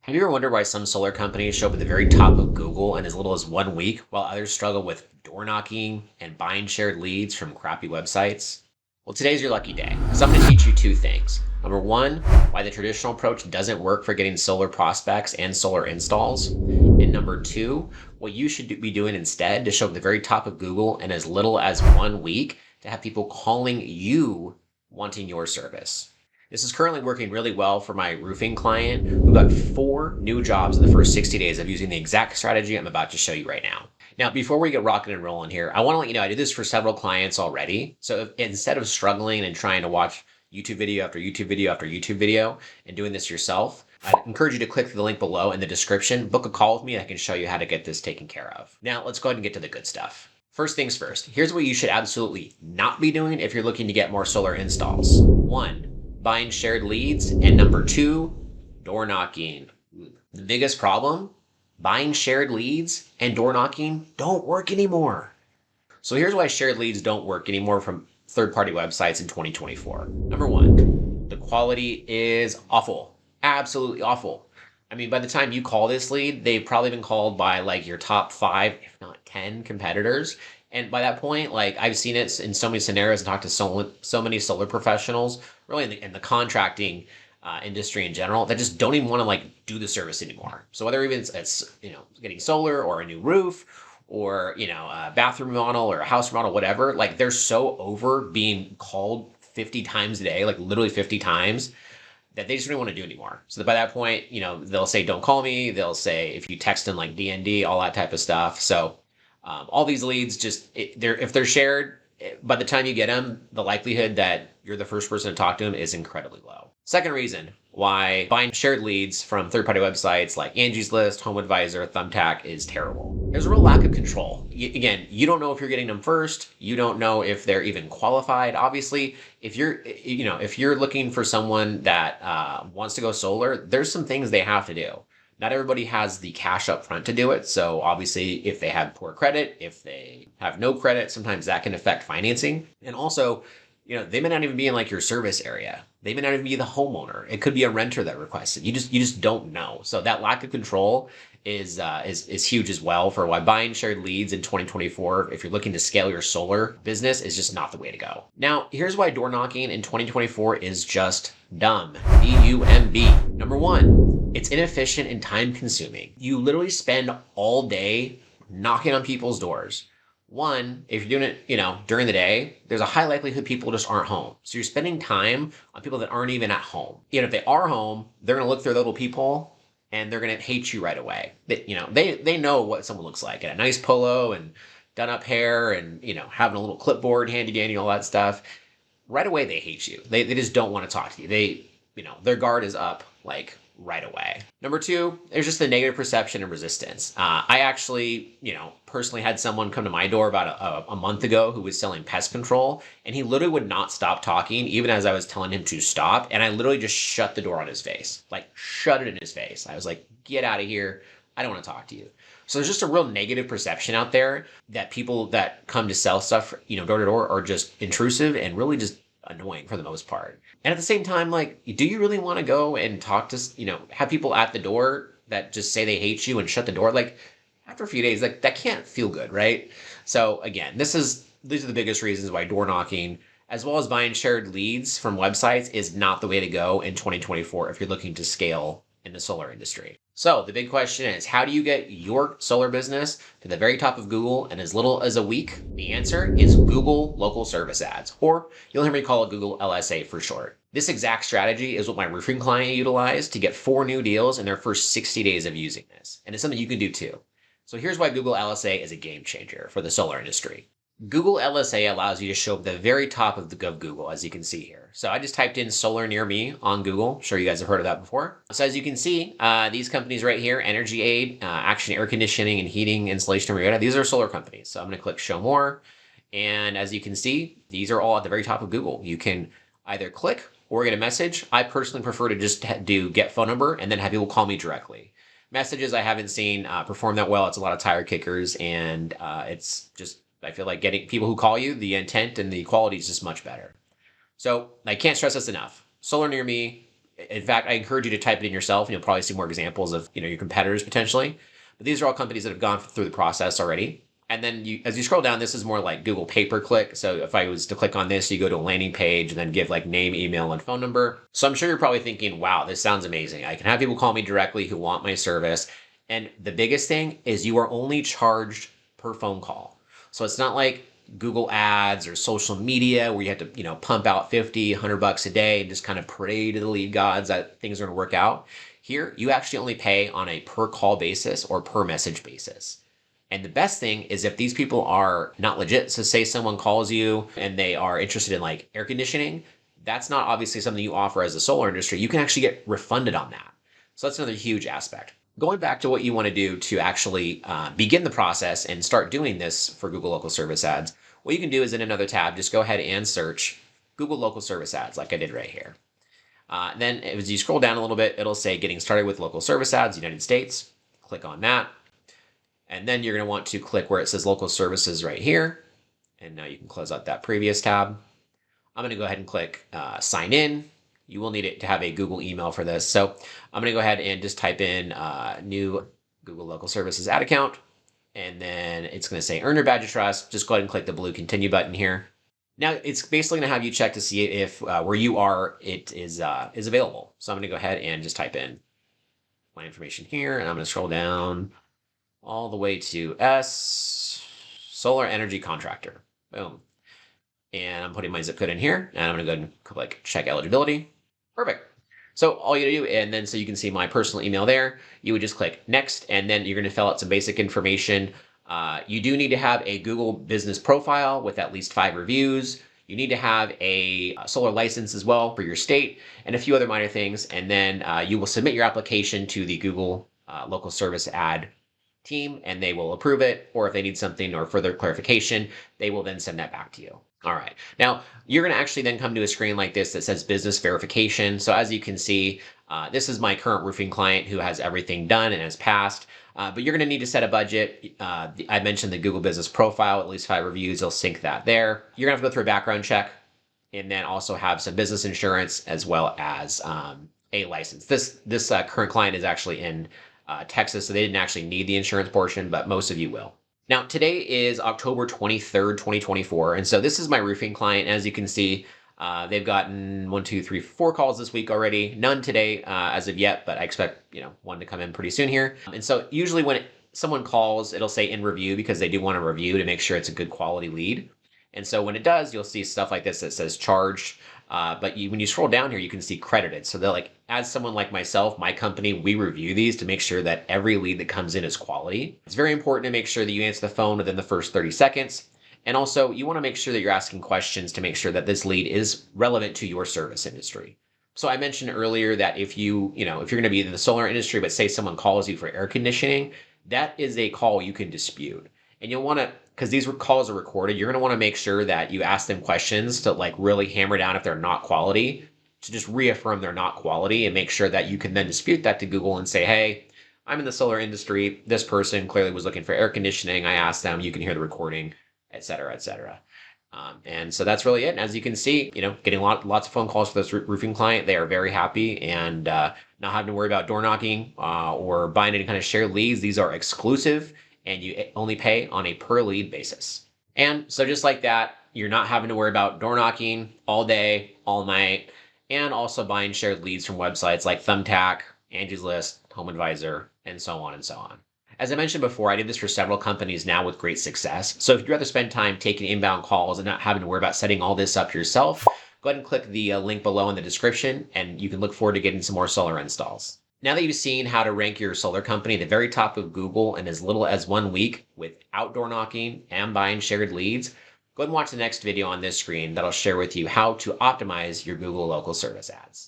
Have you ever wondered why some solar companies show up at the very top of Google in as little as 1 week, while others struggle with door knocking and buying shared leads from crappy websites? Well, today's your lucky day, because I'm going to teach you two things. Number one, why the traditional approach doesn't work for getting solar prospects and solar installs. And number two, what you should be doing instead to show up at the very top of Google in as little as 1 week to have people calling you wanting your service. This is currently working really well for my roofing client who got 4 new jobs in the first 60 days of using the exact strategy I'm about to show you right now. Now, before we get rocking and rolling here, I want to let you know I did this for several clients already. So instead of struggling and trying to watch YouTube video after YouTube video after YouTube video and doing this yourself, I'd encourage you to click the link below in the description, book a call with me, I can show you how to get this taken care of. Now, let's go ahead and get to the good stuff. First things first, here's what you should absolutely not be doing if you're looking to get more solar installs. One, buying shared leads, and number two, door knocking. The biggest problem, buying shared leads and door knocking don't work anymore. So here's why shared leads don't work anymore from third-party websites in 2024. Number one, the quality is awful, absolutely awful. I mean, by the time you call this lead, they've probably been called by like your top 5, if not 10 competitors. And by that point, like I've seen it in so many scenarios and talked to so many solar professionals, really in the contracting industry in general, that just don't even want to like do the service anymore. So whether even it's getting solar or a new roof or a bathroom remodel or a house remodel, whatever, like they're so over being called 50 times a day, like literally 50 times, that they just don't want to do anymore. So that by that point, they'll say, don't call me. They'll say, if you text in like DND, all that type of stuff. So all these leads, if they're shared, by the time you get them, the likelihood that you're the first person to talk to them is incredibly low. Second reason why buying shared leads from third-party websites like Angie's List, Home Advisor, Thumbtack is terrible. There's a real lack of control. Again, you don't know if you're getting them first. You don't know if they're even qualified. Obviously, if you're looking for someone that wants to go solar, there's some things they have to do. Not everybody has the cash up front to do it. So obviously, if they have poor credit, if they have no credit, sometimes that can affect financing. And also, they may not even be in like your service area. They may not even be the homeowner. It could be a renter that requests it. You just don't know. So that lack of control is huge as well for why buying shared leads in 2024, if you're looking to scale your solar business, is just not the way to go. Now, here's why door knocking in 2024 is just dumb. D-U-M-B. Number one, it's inefficient and time consuming. You literally spend all day knocking on people's doors. One, if you're doing it, during the day, there's a high likelihood people just aren't home. So you're spending time on people that aren't even at home. If they are home, they're going to look through their little peephole and they're going to hate you right away. They know what someone looks like, and a nice polo and done up hair and, having a little clipboard handy dandy, all that stuff. Right away, they hate you. They just don't want to talk to you. Their guard is up like right away. Number two, there's just the negative perception and resistance. I actually, personally had someone come to my door about a month ago who was selling pest control, and he literally would not stop talking even as I was telling him to stop. And I literally just shut the door on his face, like shut it in his face. I was like, get out of here. I don't want to talk to you. So there's just a real negative perception out there that people that come to sell stuff, door to door are just intrusive and really just annoying for the most part. And at the same time, like, do you really want to go and talk to, have people at the door that just say they hate you and shut the door? Like, after a few days, like, that can't feel good, right? So again, these are the biggest reasons why door knocking, as well as buying shared leads from websites, is not the way to go in 2024 if you're looking to scale in the solar industry. So the big question is, how do you get your solar business to the very top of Google in as little as a week? The answer is Google Local Service Ads, or you'll hear me call it Google LSA for short. This exact strategy is what my roofing client utilized to get 4 new deals in their first 60 days of using this. And it's something you can do too. So here's why Google LSA is a game changer for the solar industry. Google LSA allows you to show up at the very top of Google, as you can see here. So I just typed in solar near me on Google. I'm sure you guys have heard of that before. So as you can see, these companies right here, Energy Aid, Action Air Conditioning and Heating, Installation, and Mariota, these are solar companies. So I'm going to click show more. And as you can see, these are all at the very top of Google. You can either click or get a message. I personally prefer to just do get phone number and then have people call me directly. Messages I haven't seen perform that well. It's a lot of tire kickers, and it's just, I feel like getting people who call you, the intent and the quality is just much better. So I can't stress this enough. Solar near me, In fact, I encourage you to type it in yourself, and you'll probably see more examples of your competitors potentially. But these are all companies that have gone through the process already. And then as you scroll down, this is more like Google pay-per-click. So if I was to click on this, you go to a landing page and then give like name, email, and phone number. So I'm sure you're probably thinking, wow, this sounds amazing. I can have people call me directly who want my service. And the biggest thing is you are only charged per phone call. So it's not like Google ads or social media where you have to, pump out 50, $100 a day and just kind of pray to the lead gods that things are going to work out. Here, you actually only pay on a per call basis or per message basis. And the best thing is if these people are not legit, so say someone calls you and they are interested in like air conditioning, that's not obviously something you offer as a solar industry. You can actually get refunded on that. So that's another huge aspect. Going back to what you want to do to actually begin the process and start doing this for Google Local Service Ads, what you can do is in another tab, just go ahead and search Google Local Service Ads like I did right here. Then as you scroll down a little bit, it'll say Getting Started with Local Service Ads, United States. Click on that. And then you're going to want to click where it says Local Services right here. And now you can close out that previous tab. I'm going to go ahead and click Sign In. You will need it to have a Google email for this. So I'm going to go ahead and just type in new Google Local Services ad account. And then it's going to say Earn Your Badge of Trust. Just go ahead and click the blue Continue button here. Now it's basically going to have you check to see if where you are, it is available. So I'm going to go ahead and just type in my information here. And I'm going to scroll down all the way to S, Solar Energy Contractor. Boom. And I'm putting my zip code in here, and I'm going to go ahead and click Check Eligibility. Perfect. So all you do, and then so you can see my personal email there, you would just click Next, and then you're going to fill out some basic information. You do need to have a Google business profile with at least 5 reviews. You need to have a solar license as well for your state, and a few other minor things. And then you will submit your application to the Google Local Service Ad team, and they will approve it, or if they need something or further clarification, they will then send that back to you. All right, now you're going to actually then come to a screen like this that says business verification. So as you can see, this is my current roofing client who has everything done and has passed, but you're going to need to set a budget. I mentioned the Google business profile, at least 5 reviews, they'll sync that there. You're going to have to go through a background check and then also have some business insurance as well as a license. This current client is actually in Texas, so they didn't actually need the insurance portion, but most of you will. Now, today is October 23rd, 2024, and so this is my roofing client. As you can see, they've gotten 1, 2, 3, 4 calls this week already. None today as of yet, but I expect one to come in pretty soon here. And so usually when someone calls, it'll say in review because they do want to review to make sure it's a good quality lead. And so when it does, you'll see stuff like this that says charged. But when you scroll down here, you can see credited. So they're like, as someone like myself, my company, we review these to make sure that every lead that comes in is quality. It's very important to make sure that you answer the phone within the first 30 seconds. And also you want to make sure that you're asking questions to make sure that this lead is relevant to your service industry. So I mentioned earlier that if you're going to be in the solar industry, but say someone calls you for air conditioning, that is a call you can dispute. And you'll want to, because these calls are recorded, you're going to want to make sure that you ask them questions to like really hammer down if they're not quality, to just reaffirm they're not quality and make sure that you can then dispute that to Google and say, hey, I'm in the solar industry. This person clearly was looking for air conditioning. I asked them, you can hear the recording, et cetera, et cetera. And so that's really it. And as you can see, getting lots of phone calls for this roofing client. They are very happy and not having to worry about door knocking or buying any kind of shared leads. These are exclusive, and you only pay on a per lead basis. And so just like that, you're not having to worry about door knocking all day, all night, and also buying shared leads from websites like Thumbtack, Angie's List, Home Advisor, and so on and so on. As I mentioned before, I did this for several companies now with great success. So if you'd rather spend time taking inbound calls and not having to worry about setting all this up yourself, go ahead and click the link below in the description, and you can look forward to getting some more solar installs. Now that you've seen how to rank your solar company at the very top of Google in as little as 1 week with outdoor knocking and buying shared leads, go ahead and watch the next video on this screen that'll share with you how to optimize your Google local service ads.